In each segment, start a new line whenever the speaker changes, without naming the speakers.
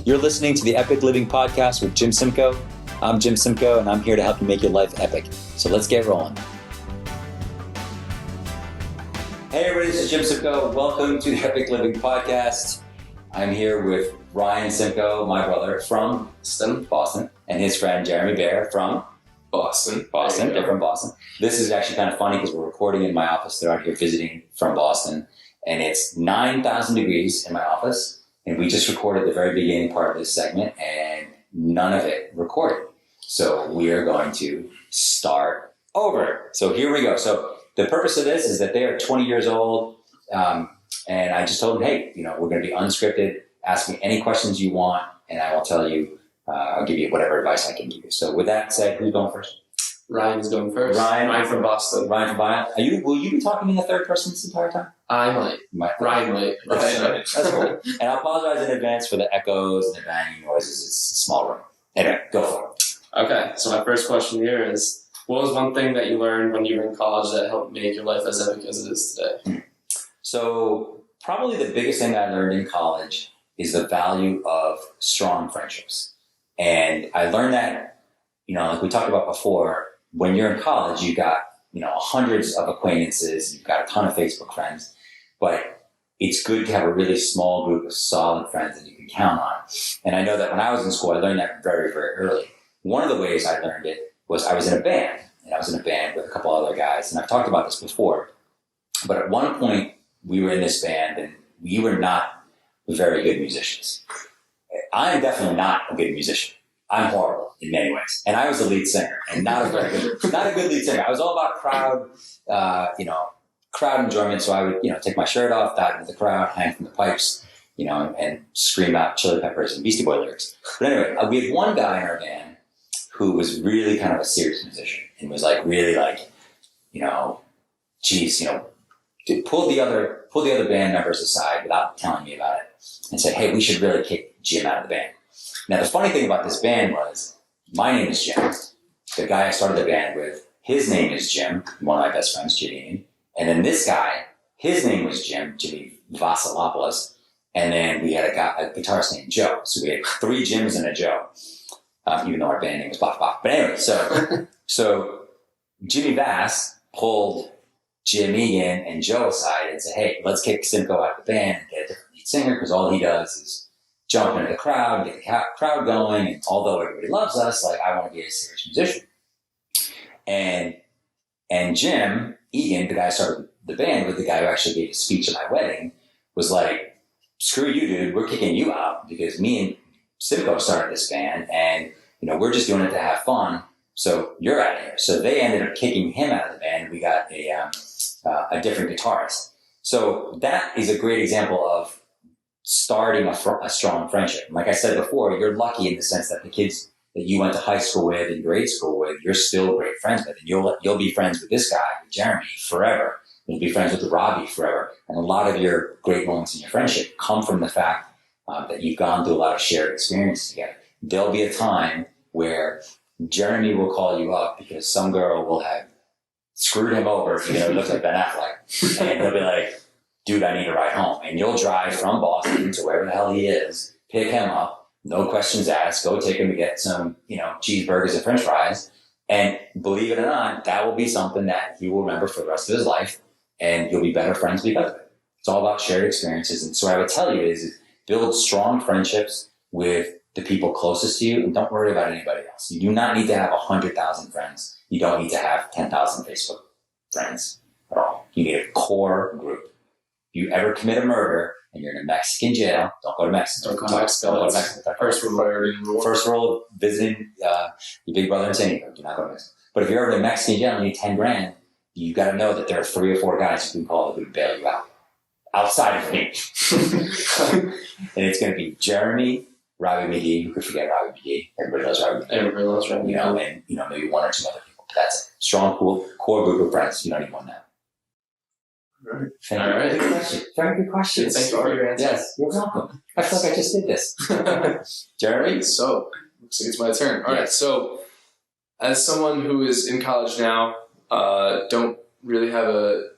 You're listening to the Epic Living Podcast with Jim Simcoe. I'm Jim Simcoe, and I'm here to help you make your life epic. So let's get rolling. Hey everybody, this is Jim Simcoe. Welcome to the Epic Living Podcast. I'm here with Ryan Simcoe, my brother, from Boston, and his friend Jeremy Bear from
Boston.
They're from Boston. This is actually kind of funny because we're recording in my office. They're out here visiting from Boston, and it's 9,000 degrees in my office. And we just recorded the very beginning part of this segment, and none of it recorded. So we are going to start over. So here we go. So the purpose of this is that they are 20 years old, and I just told them, hey, we're going to be unscripted. Ask me any questions you want, and I will tell you. I'll give you whatever advice I can give you. So with that said, who's going first?
Ryan is going first.
Ryan
from Boston.
Ryan from Boston. Will you be talking in the third person this entire time?
I might. Ryan might.
That's cool. And I apologize in advance for the echoes and the banging noises. It's a small room. Anyway, go for it.
Okay, so my first question here is, what was one thing that you learned when you were in college that helped make your life as epic as it is today?
So probably the biggest thing I learned in college is the value of strong friendships. And I learned that, like we talked about before, when you're in college, you got, hundreds of acquaintances, you've got a ton of Facebook friends, but it's good to have a really small group of solid friends that you can count on. And I know that when I was in school, I learned that very, very early. One of the ways I learned it was I was in a band, and I was in a band with a couple other guys, and I've talked about this before, but at one point we were in this band and we were not very good musicians. I'm definitely not a good musician. I'm horrible in many ways. And I was a lead singer and not a good lead singer. I was all about crowd enjoyment. So I would, take my shirt off, dive into the crowd, hang from the pipes, and scream out Chili Peppers and Beastie Boy lyrics. But anyway, we had one guy in our band who was really kind of a serious musician and was pulled the other band members aside without telling me about it and said, hey, we should really kick Jim out of the band. Now, the funny thing about this band was my name is Jim. The guy I started the band with, his name is Jim, one of my best friends, Jimmy. And then this guy, his name was Jimmy Vasilopoulos. And then we had a guitarist named Joe. So we had 3 Jims and a Joe, even though our band name was Bop Bop. But anyway, so Jimmy Vass pulled Jim Egan and Joe aside and said, hey, let's kick Simcoe out of the band and get a different lead singer, because all he does is jump into the crowd, get the crowd going, and although everybody loves us, I want to be a serious musician. And Jim Egan, the guy I started the band with, the guy who actually gave a speech at my wedding, was like, screw you, dude, we're kicking you out because me and Simcoe started this band, and we're just doing it to have fun, so you're out of here. So they ended up kicking him out of the band. We got a different guitarist. So that is a great example of starting a strong friendship. Like I said before, you're lucky in the sense that the kids that you went to high school with and grade school with, you're still great friends with. And you'll be friends with this guy, with Jeremy, forever. You'll be friends with Robbie forever. And a lot of your great moments in your friendship come from the fact that you've gone through a lot of shared experiences together. There'll be a time where Jeremy will call you up because some girl will have screwed him over, looks like Ben Affleck. And he'll be like, dude, I need a ride home. And you'll drive from Boston to wherever the hell he is, pick him up, no questions asked, go take him to get some, cheeseburgers and french fries. And believe it or not, that will be something that he will remember for the rest of his life, and you'll be better friends because of it. It's all about shared experiences. And so what I would tell you is build strong friendships with the people closest to you, and don't worry about anybody else. You do not need to have 100,000 friends. You don't need to have 10,000 Facebook friends at all. You need a core group. If you ever commit a murder and you're in a Mexican jail, don't go to Mexico.
Don't go to Mexico.
First rule of visiting your big brother in San Diego. Do not go to Mexico. But if you're ever in a Mexican jail and you need 10 grand, you got to know that there are 3 or 4 guys who can call who bail you out. Outside of me. And it's going to be Jeremy, Robbie McGee. Who could forget Robbie McGee? Everybody knows Robbie McGee. And maybe 1 or 2 other people. But that's it. Strong, cool, core group of friends. You don't need more than that.
All right.
Good question. Very good question.
Thank you for your answer.
Yes, you're welcome. I feel like I just did this. Jeremy?
So, looks like it's my turn. All right. So, as someone who is in college now, don't really have a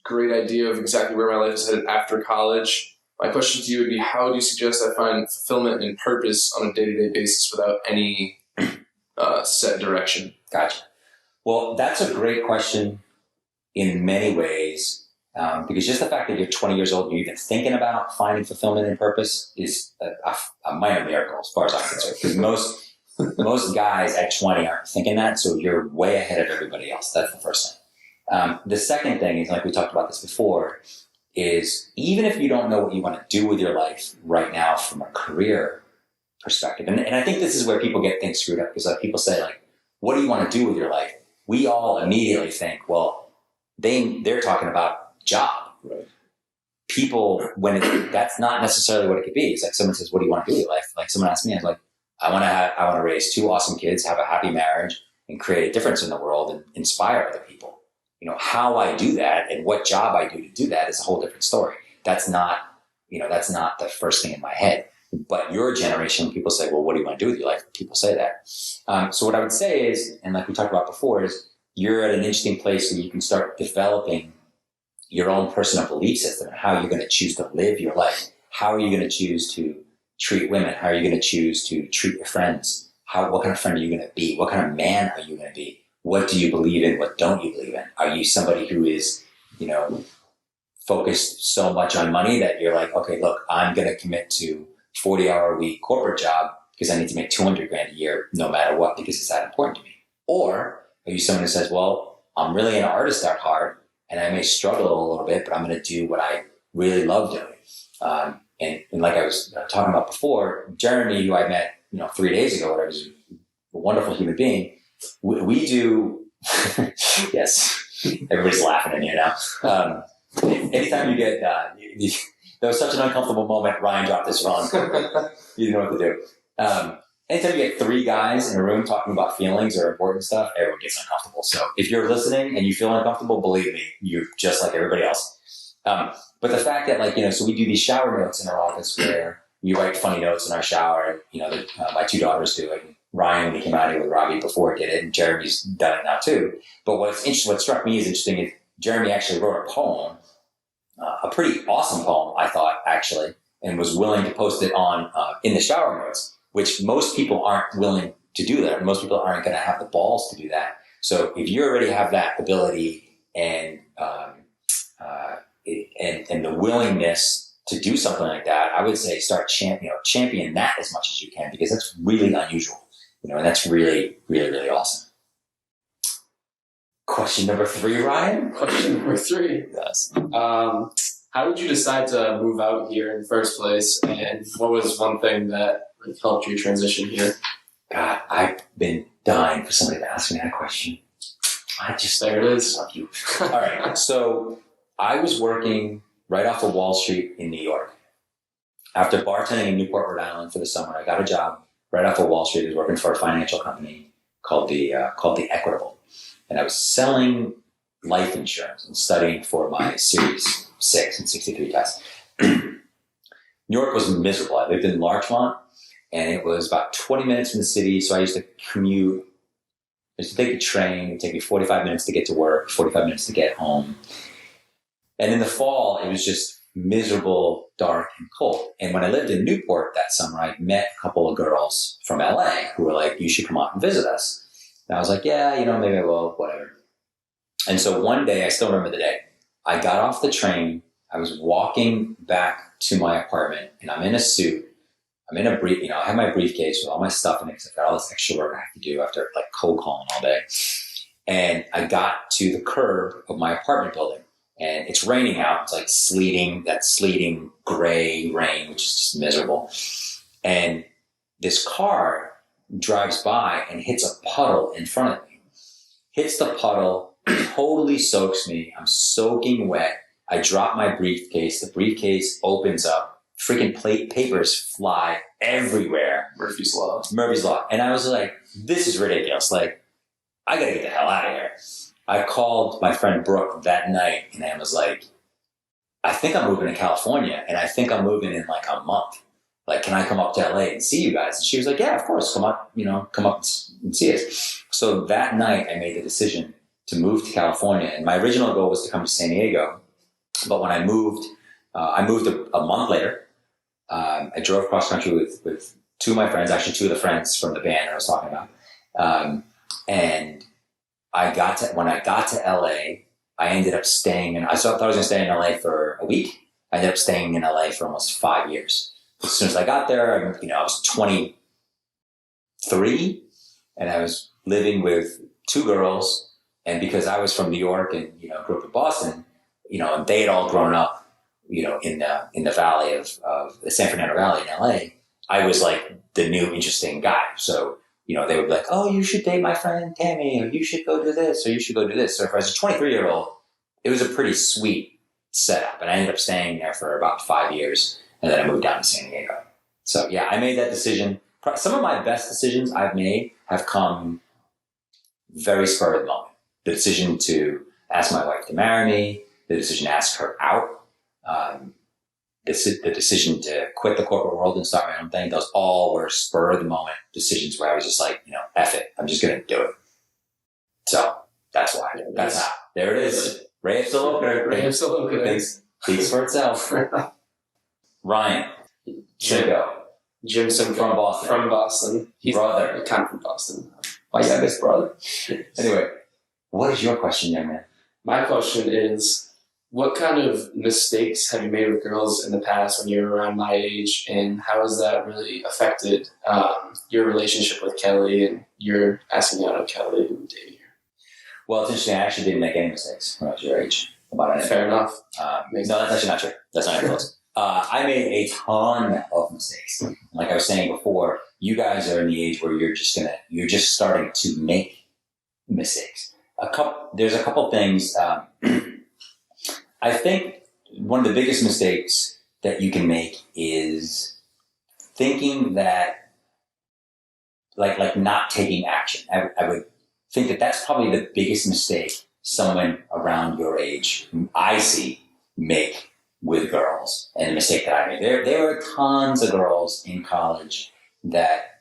great idea of exactly where my life is headed after college. My question to you would be, how do you suggest I find fulfillment and purpose on a day-to-day basis without any set direction?
Gotcha. Well, that's a great question in many ways, because just the fact that you're 20 years old and you're even thinking about finding fulfillment and purpose is a minor miracle as far as I'm concerned. Because most guys at 20 aren't thinking that, so you're way ahead of everybody else. That's the first thing. The second thing is, like we talked about this before, is even if you don't know what you want to do with your life right now from a career perspective, and I think this is where people get things screwed up, because like people say, like, what do you want to do with your life? We all immediately think, well, they're talking about job.
Right.
People, that's not necessarily what it could be. It's like someone says, what do you want to do with your life? Like someone asked me, I was like, I want to raise 2 awesome kids, have a happy marriage, and create a difference in the world and inspire other people. You know, how I do that and what job I do to do that is a whole different story. That's not the first thing in my head. But your generation, people say, well, what do you want to do with your life? People say that. So what I would say is, and like we talked about before, is you're at an interesting place where you can start developing your own personal belief system and how you're going to choose to live your life. How are you going to choose to treat women? How are you going to choose to treat your friends? What kind of friend are you going to be? What kind of man are you going to be? What do you believe in? What don't you believe in? Are you somebody who is, focused so much on money that you're like, okay, look, I'm going to commit to 40-hour-a-week corporate job because I need to make $200,000 a year no matter what, because it's that important to me? Or are you someone who says, well, I'm really an artist at heart and I may struggle a little bit, but I'm going to do what I really love doing. And like I was talking about before, Jeremy, who I met, 3 days ago, whatever, is a wonderful human being. We do, yes, everybody's laughing in here now. Anytime you get, that was such an uncomfortable moment. Ryan dropped this wrong. You didn't know what to do. Anytime you get 3 guys in a room talking about feelings or important stuff, everyone gets uncomfortable. So if you're listening and you feel uncomfortable, believe me, you're just like everybody else. But the fact that so we do these shower notes in our office where we write funny notes in our shower. My 2 daughters do it. Ryan, when he came out here with Robbie before, did it, and Jeremy's done it now too. But what struck me as interesting is Jeremy actually wrote a poem, a pretty awesome poem, I thought, actually, and was willing to post it on in the shower notes, which most people aren't willing to do that. Most people aren't going to have the balls to do that. So if you already have that ability and the willingness to do something like that, I would say start champion that as much as you can, because that's really unusual, and that's really, really, really awesome. Question number 3, Ryan?
Question number 3.
Yes.
How did you decide to move out here in the first place, and what was one thing that helped you transition here?
God, I've been dying for somebody to ask me that question.
There it is.
Love you. All right. So I was working right off of Wall Street in New York. After bartending in Newport, Rhode Island for the summer, I got a job right off of Wall Street. I was working for a financial company called the Equitable. And I was selling life insurance and studying for my Series 6 and 63 test. New York was miserable. I lived in Larchmont, and it was about 20 minutes from the city. So I used to commute. I used to take the train. It would take me 45 minutes to get to work, 45 minutes to get home. And in the fall, it was just miserable, dark, and cold. And when I lived in Newport that summer, I met a couple of girls from LA who were like, you should come out and visit us. And I was like, yeah, maybe I will, whatever. And so one day, I still remember the day, I got off the train. I was walking back to my apartment, and I'm in a suit. I'm in a brief, I have my briefcase with all my stuff in it because I've got all this extra work I have to do after like cold calling all day. And I got to the curb of my apartment building, and it's raining out. It's like sleeting gray rain, which is just miserable. And this car drives by and hits a puddle in front of me. Hits the puddle, totally soaks me. I'm soaking wet. I drop my briefcase. The briefcase opens up. Freaking papers fly everywhere.
Murphy's Law.
And I was like, this is ridiculous. Like, I gotta get the hell out of here. I called my friend Brooke that night, and I was like, I think I'm moving to California, and I think I'm moving in like a month. Like, can I come up to LA and see you guys? And she was like, yeah, of course. Come up and see us. So that night I made the decision to move to California. And my original goal was to come to San Diego But when I moved a month later. I drove cross country with two of my friends, actually two of the friends from the band that I was talking about. And when I got to LA, I ended up staying I thought I was going to stay in LA for a week. I ended up staying in LA for almost 5 years. As soon as I got there, I was 23 and I was living with two girls. And because I was from New York and, grew up in Boston, and they had all grown up, in the valley of the San Fernando Valley in LA, I was like the new interesting guy. So, they would be like, oh, you should date my friend Tammy, or you should go do this, or you should go do this. So if I was a 23-year-old, it was a pretty sweet setup. And I ended up staying there for about 5 years. And then I moved down to San Diego. So yeah, I made that decision. Some of my best decisions I've made have come very spur of the moment. The decision to ask my wife to marry me, the decision to ask her out, the decision to quit the corporate world and start my own thing, those all were spur of the moment decisions where I was just like, F it. I'm just going to do it. So that's why. That's how. There it is. Ray of Saloka.
Ray of Saloka.
Speaks for itself. Ryan. Simcoe.
Jim Simcoe.
From Boston.
From Boston. He's
brother.
Kind of from Boston. My youngest brother.
Anyway, what is your question, young man?
My question is, what kind of mistakes have you made with girls in the past when you were around my age, and how has that really affected your relationship with Kelly and your asking out of Kelly and dating her?
Well, it's interesting. I actually didn't make any mistakes when I was your age about anything.
Fair enough.
No, that's actually not true. That's not even close. I made a ton of mistakes. Like I was saying before, you guys are in the age where you're just starting to make mistakes. There's a couple things. I think one of the biggest mistakes that you can make is thinking that, like not taking action. I would think that that's probably the biggest mistake someone around your age I see make with girls, and the mistake that I made. There were tons of girls in college that,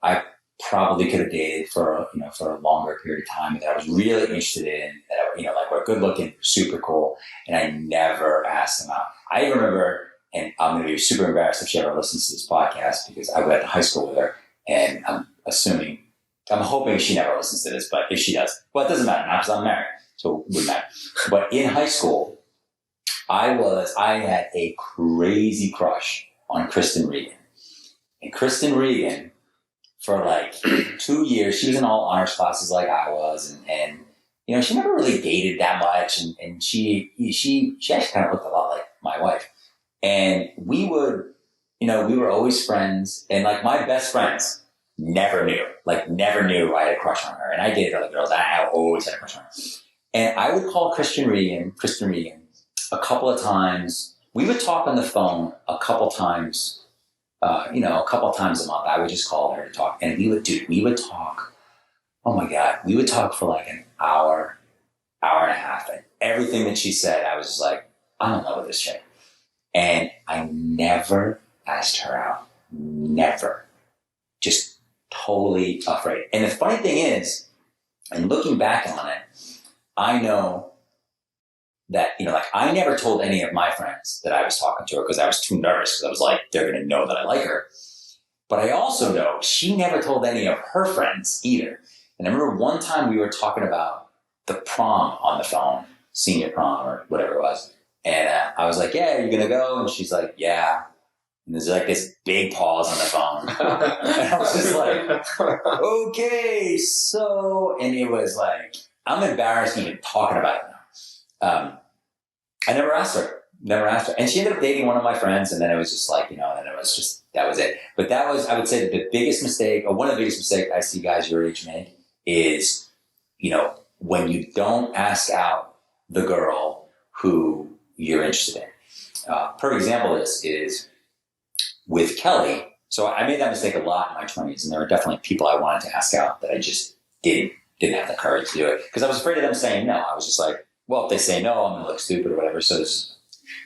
I probably could have dated for a longer period of time that I was really interested in, that, like were good looking, super cool. And I never asked them out. I remember, and I'm going to be super embarrassed if she ever listens to this podcast because I went to high school with her, and I'm hoping she never listens to this, but if she does, well, it doesn't matter now because I'm married. So it wouldn't matter. But in high school, I had a crazy crush on Kristen Regan. And Kristen Regan, for like 2 years, she was in all honors classes like I was. And she never really dated that much. And she actually kind of looked a lot like my wife. And we were always friends. And like my best friends never knew I had a crush on her. And I dated other girls. I always had a crush on her. And I would call Kristen Regan, a couple of times. We would talk on the phone a couple times, a couple times a month. I would just call her to talk. And we would talk. Oh my God. We would talk for like an hour and a half. And everything that she said, I was just like, I'm in love with this chick. And I never asked her out. Never. Just totally afraid. And the funny thing is, and looking back on it, I know that, I never told any of my friends that I was talking to her because I was too nervous, because I was like, they're going to know that I like her. But I also know she never told any of her friends either. And I remember one time we were talking about the prom on the phone, senior prom or whatever it was. And I was like, yeah, are you going to go? And she's like, yeah. And there's like this big pause on the phone. And I was just like, okay, so, and it was like, I'm embarrassed even talking about it now. I never asked her. And she ended up dating one of my friends, and then it was just like, then it was just, that was it. But that was, I would say, the biggest mistake, or one of the biggest mistakes I see guys your age make is, when you don't ask out the girl who you're interested in. Per example, is with Kelly. So I made that mistake a lot in my 20s, and there were definitely people I wanted to ask out that I just didn't have the courage to do it because I was afraid of them saying no. I was just like, well, if they say no, I'm going to look stupid or whatever. So there's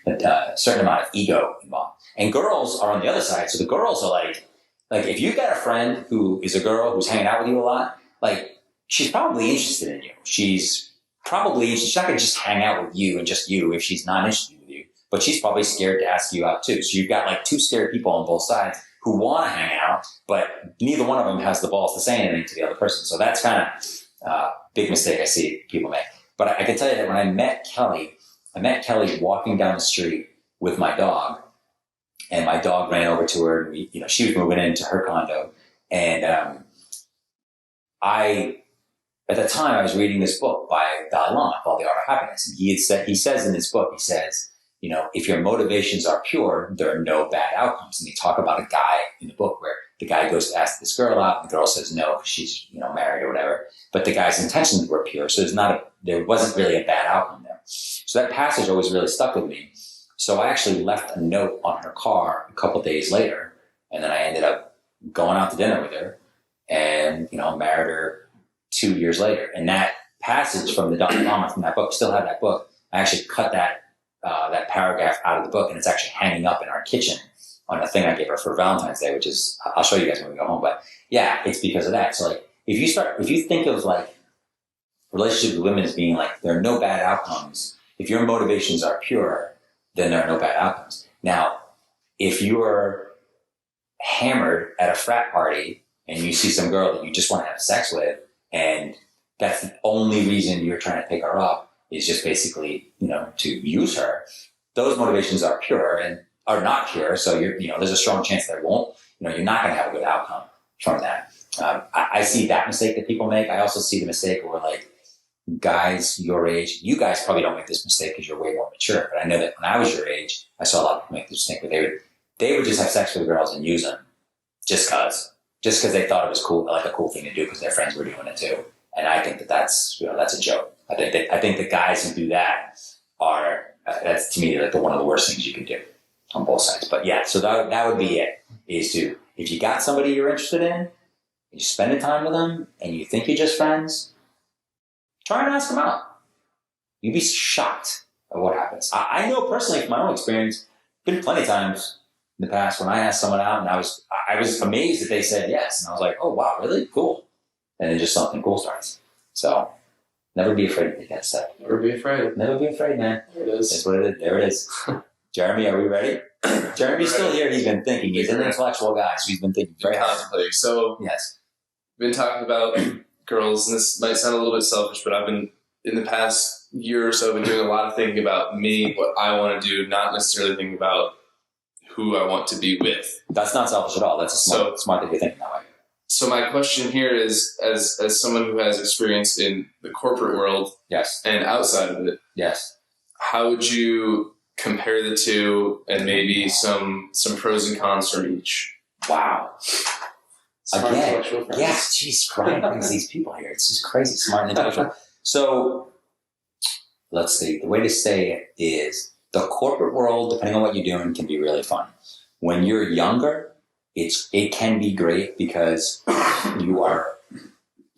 a certain amount of ego involved. And girls are on the other side. So the girls are like if you've got a friend who is a girl who's hanging out with you a lot, like she's probably interested in you. She's probably she's not going to just hang out with you and just you if she's not interested with you, but she's probably scared to ask you out too. So you've got like two scared people on both sides who want to hang out, but neither one of them has the balls to say anything to the other person. So that's kind of a big mistake I see people make. But I can tell you that when I met Kelly walking down the street with my dog, and my dog ran over to her, and she was moving into her condo. And at the time, I was reading this book by Dalai Lama called The Art of Happiness. And he says in this book, if your motivations are pure, there are no bad outcomes. And they talk about a guy in the book where the guy goes to ask this girl out, and the girl says no because she's married or whatever. But the guy's intentions were pure, so there wasn't really a bad outcome there. So that passage always really stuck with me. So I actually left a note on her car a couple of days later, and then I ended up going out to dinner with her, and married her 2 years later. And that passage from the Dalai Lama from that book, still have that book. I actually cut that paragraph out of the book, and it's actually hanging up in our kitchen on a thing I gave her for Valentine's Day, which is, I'll show you guys when we go home. But yeah, it's because of that. So like, if you think of like relationships with women as being like, there are no bad outcomes. If your motivations are pure, then there are no bad outcomes. Now, if you're hammered at a frat party and you see some girl that you just want to have sex with, and that's the only reason you're trying to pick her up is just basically, to use her, those motivations are pure and are not pure. So there's a strong chance that you're not going to have a good outcome from that. I see that mistake that people make. I also see the mistake where like guys your age, you guys probably don't make this mistake because you're way more mature. But I know that when I was your age, I saw a lot of people make this mistake where they would just have sex with girls and use them just cause they thought it was cool, like a cool thing to do because their friends were doing it too. And I think that's a joke. I think the guys who do that that's to me like one of the worst things you can do on both sides. But yeah, so that would be it, is if you got somebody you're interested in, you're spending time with them and you think you're just friends, try and ask them out. You'd be shocked at what happens. I know personally from my own experience, been plenty of times in the past when I asked someone out and I was amazed that they said yes. And I was like, oh wow, really? Cool. And then just something cool starts. So never be afraid to take that step.
Never be afraid.
Never be afraid, man.
There it is.
That's what it is. There it is. Jeremy, are we ready? Jeremy's still here. He's been thinking. He's an intellectual guy, so he's been thinking very hard.
Contemplating. So
yes,
we've been talking about girls, and this might sound a little bit selfish, but I've been, in the past year or so, been doing a lot of thinking about me, what I want to do, not necessarily thinking about who I want to be with.
That's not selfish at all. That's smart that you're thinking that way.
So my question here is, as someone who has experience in the corporate world,
yes,
and outside of it,
yes,
how would you compare the two, and maybe some pros and cons from each?
Wow. Again, yes, geez, Brian brings these people here. It's just crazy, smart and intellectual. So let's see. The way to say it is the corporate world, depending on what you're doing, can be really fun. When you're younger, it can be great because you're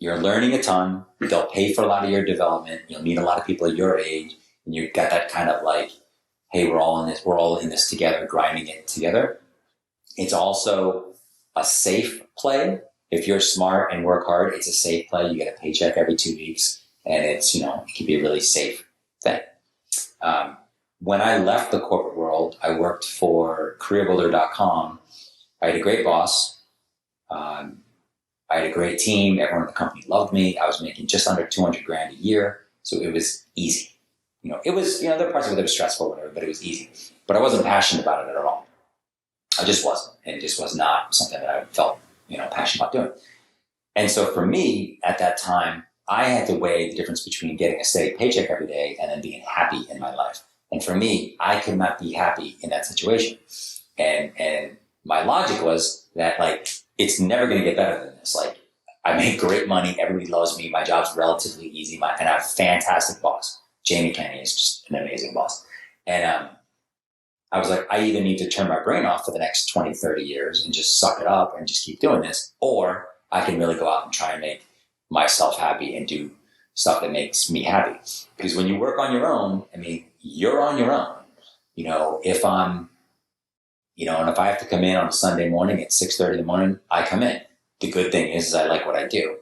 learning a ton. They'll pay for a lot of your development. You'll meet a lot of people your age, and you've got that kind of like, hey, we're all in this together, grinding it together. It's also a safe play. If you're smart and work hard, it's a safe play. You get a paycheck every 2 weeks, and it's, it can be a really safe thing. When I left the corporate world, I worked for careerbuilder.com. I had a great boss. I had a great team. Everyone in the company loved me. I was making just under $200,000 a year. So it was easy. It was, there are parts of it that were stressful, whatever, but it was easy. But I wasn't passionate about it at all. I just wasn't. And it just was not something that I felt, passionate about doing. And so for me at that time, I had to weigh the difference between getting a steady paycheck every day and then being happy in my life. And for me, I could not be happy in that situation. And my logic was that like, it's never going to get better than this. Like, I make great money. Everybody loves me. My job's relatively easy. And I have a fantastic boss. Jamie Kenny is just an amazing boss. And I was like, I either need to turn my brain off for the next 20, 30 years and just suck it up and just keep doing this, or I can really go out and try and make myself happy and do stuff that makes me happy. Because when you work on your own, you're on your own. If I'm, and if I have to come in on a Sunday morning at 6:30 in the morning, I come in. The good thing is I like what I do.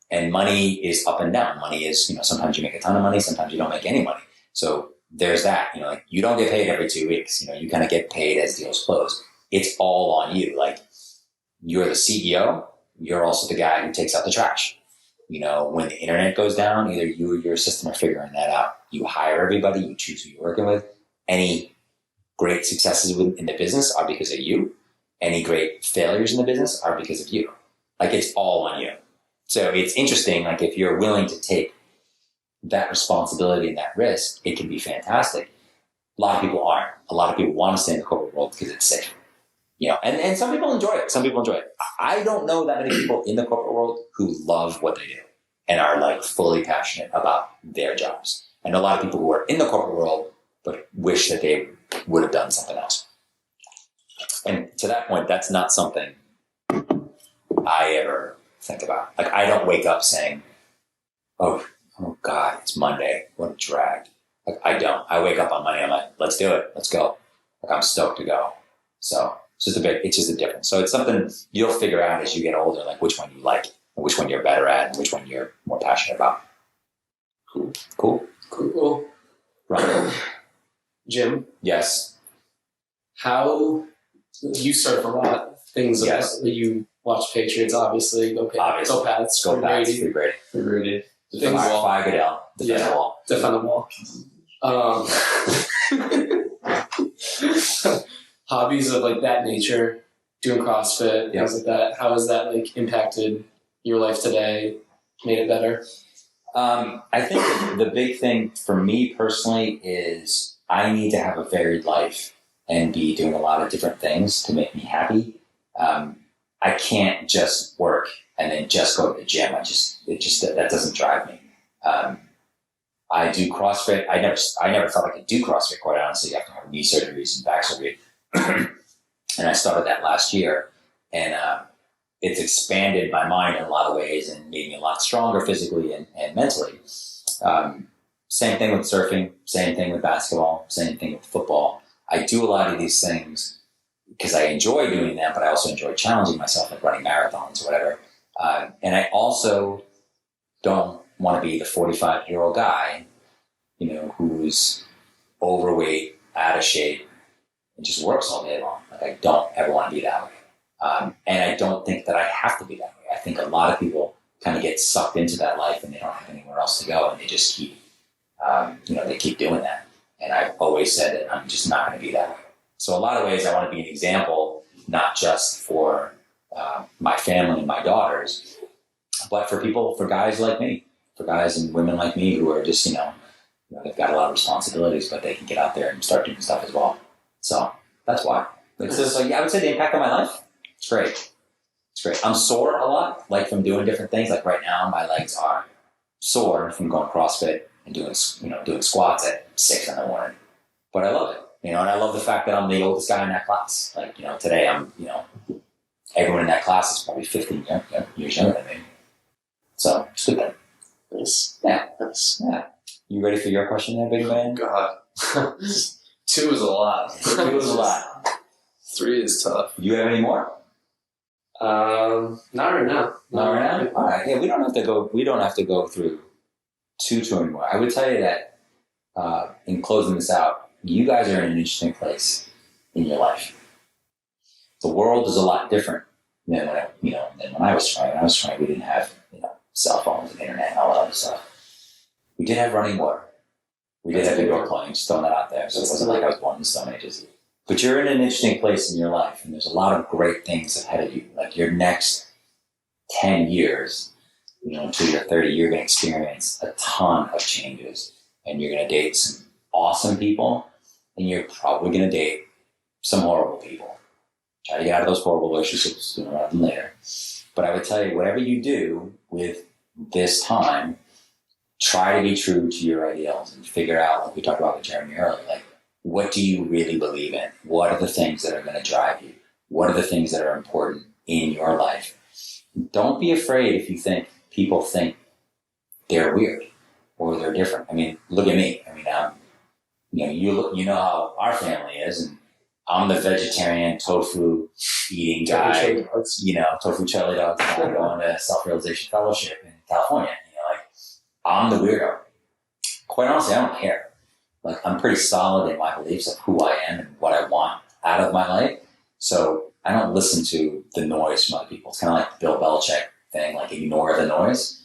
And money is up and down. Money is, sometimes you make a ton of money, sometimes you don't make any money. So there's that, like you don't get paid every 2 weeks. You kind of get paid as deals close. It's all on you. Like you're the CEO. You're also the guy who takes out the trash. When the internet goes down, either you or your assistant are figuring that out. You hire everybody. You choose who you're working with. Any great successes in the business are because of you. Any great failures in the business are because of you. Like it's all on you. So it's interesting. Like if you're willing to take that responsibility and that risk, it can be fantastic. A lot of people aren't. A lot of people want to stay in the corporate world because it's safe. And some people enjoy it. Some people enjoy it. I don't know that many people in the corporate world who love what they do and are like fully passionate about their jobs. I know a lot of people who are in the corporate world but wish that they would have done something else. And to that point, that's not something I ever think about. Like I don't wake up saying, oh God, it's Monday. What a drag. Like I don't. I wake up on Monday. I'm like, let's do it. Let's go. Like I'm stoked to go. So it's just a difference. So it's something you'll figure out as you get older, like which one you like and which one you're better at and which one you're more passionate about. Cool. Right.
Jim?
Yes.
How you surf a lot? Things
yes.
That you watch Patriots, obviously. Go Pats.
Go Pats. Free Brady. Defend the wall. Defend the wall.
Defend the wall. Hobbies of like that nature, doing CrossFit, things like that. How has that like impacted your life today? Made it better?
I think the big thing for me personally is I need to have a varied life and be doing a lot of different things to make me happy. I can't just work and then just go to the gym. That doesn't drive me. I do CrossFit. I never thought I could do CrossFit, quite honestly, after having knee surgeries and back surgery. And I started that last year, and it's expanded my mind in a lot of ways and made me a lot stronger physically and mentally. Same thing with surfing, same thing with basketball, same thing with football. I do a lot of these things because I enjoy doing them, but I also enjoy challenging myself, like running marathons or whatever. And I also don't want to be the 45-year-old guy, who's overweight, out of shape, and just works all day long. Like I don't ever want to be that way. And I don't think that I have to be that way. I think a lot of people kind of get sucked into that life and they don't have anywhere else to go, and they just keep, they keep doing that. And I've always said that I'm just not going to be that way. So a lot of ways I want to be an example, not just for my family and my daughters, but for guys like me, for guys and women like me who are just, they've got a lot of responsibilities, but they can get out there and start doing stuff as well. So that's why. So I would say the impact on my life, it's great. It's great. I'm sore a lot, like from doing different things. Like right now, my legs are sore from going CrossFit and doing squats at 6 a.m. But I love it, and I love the fact that I'm the oldest guy in that class. Like, today I'm, everyone in that class is probably 15 years younger than me. So it's good.
Nice.
Yeah. Nice. Yeah. You ready for your question there, big man?
God. 2 is a lot.
2 is a lot.
3 is tough.
Do you have any more?
Not right now.
Not right now? All right. Yeah, we don't have to go through too anymore. I would tell you that in closing this out, you guys are in an interesting place in your life. The world is a lot different than when I was trying. When I was trying, we didn't have cell phones and internet and all that other stuff. We did have running water. We did have indoor plumbing, just throwing that out there. So it wasn't like I was born in the Stone Ages. But you're in an interesting place in your life, and there's a lot of great things ahead of you. Like your next 10 years, until you're 30, you're going to experience a ton of changes, and you're going to date some awesome people, and you're probably going to date some horrible people. Try to get out of those horrible relationships sooner rather than later. But I would tell you, whatever you do with this time, try to be true to your ideals and figure out, like we talked about with Jeremy earlier, like, what do you really believe in? What are the things that are going to drive you? What are the things that are important in your life? Don't be afraid if you think people think they're weird or they're different. I mean, look at me. I mean, you know how our family is, and I'm the vegetarian, tofu eating guy. Tofu chili dogs guy going to Self-Realization Fellowship, and California. Like, I'm the weirdo. Quite honestly, I don't care. Like, I'm pretty solid in my beliefs of who I am and what I want out of my life. So I don't listen to the noise from other people. It's kind of like the Bill Belichick thing, like ignore the noise.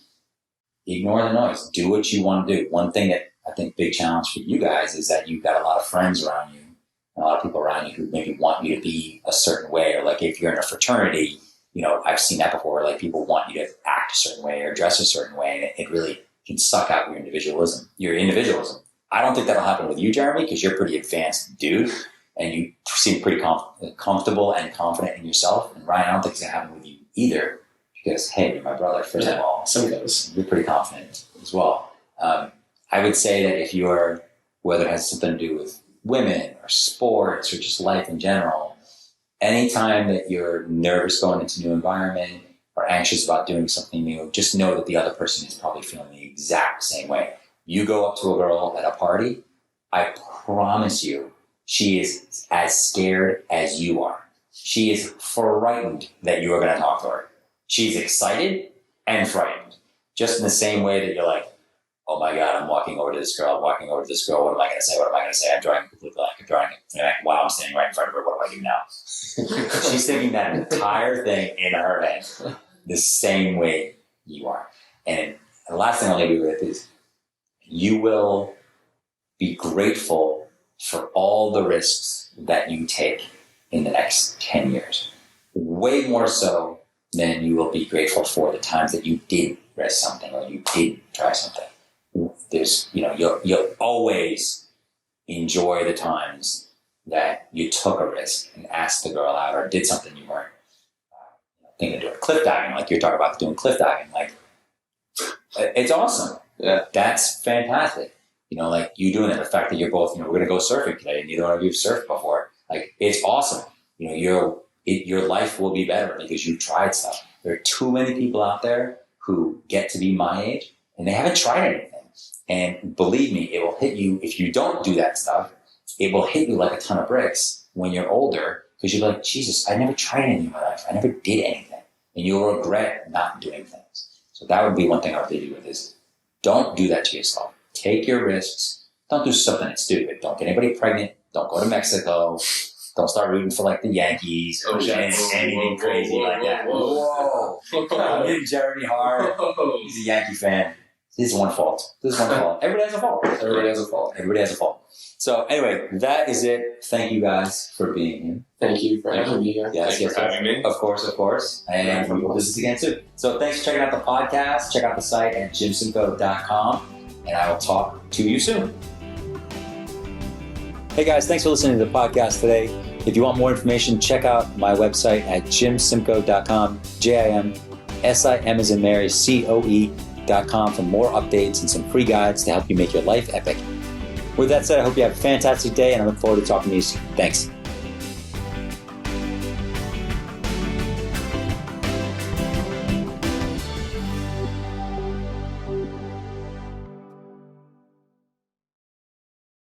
Ignore the noise. Do what you want to do. One thing that I think big challenge for you guys is that you've got a lot of friends around you, and a lot of people around you who maybe want you to be a certain way, or like if you're in a fraternity, I've seen that before. Like people want you to act a certain way or dress a certain way, and it really can suck out your individualism. I don't think that'll happen with you, Jeremy, because you're a pretty advanced dude, and you seem pretty comfortable and confident in yourself. And Ryan, I don't think it's gonna happen with you either, because hey, you're my brother. First of all, you're pretty confident as well. I would say that if you're, whether it has something to do with women or sports or just life in general, anytime that you're nervous going into a new environment or anxious about doing something new, just know that the other person is probably feeling the exact same way. You go up to a girl at a party, I promise you, she is as scared as you are. She is frightened that you are going to talk to her. She's excited and frightened. Just in the same way that you're like, oh my God, I'm walking over to this girl. What am I going to say? I'm drawing completely blank. Wow, I'm standing right in front of her. What do I do now? She's thinking that entire thing in her head the same way you are. And the last thing I'll leave you with is you will be grateful for all the risks that you take in the next 10 years. Way more so than you will be grateful for the times that you did risk something or you did try something. You'll always enjoy the times that you took a risk and asked the girl out or did something you weren't thinking of doing. Cliff diving, like you're talking about doing cliff diving, like it's awesome.
Yeah.
That's fantastic. Like you doing it, the fact that you're both, we're going to go surfing today and neither one of you have surfed before. Like it's awesome. Your life will be better because you've tried stuff. There are too many people out there who get to be my age and they haven't tried anything. And believe me, it will hit you. If you don't do that stuff, it will hit you like a ton of bricks when you're older because you're like, Jesus, I never tried anything in my life. I never did anything. And you'll regret not doing things. So that would be one thing I would leave you with is don't do that to yourself. Take your risks. Don't do something that's stupid. Don't get anybody pregnant. Don't go to Mexico. Don't start rooting for like the Yankees or anything crazy like that. Whoa. I'm hitting Jeremy hard. He's a Yankee fan. This is one fault. Everybody has a fault. So anyway, that is it. Thank you guys for being here.
Thank you for having me here.
Thanks for having me.
Of course. And we'll do this again soon. So thanks for checking out the podcast. Check out the site at jimsimcoe.com. And I will talk to you soon. Hey guys, thanks for listening to the podcast today. If you want more information, check out my website at jimsimcoe.com, JIMSIM as in Mary, COE.com for more updates and some free guides to help you make your life epic. With that said, I hope you have a fantastic day and I look forward to talking to you soon. Thanks.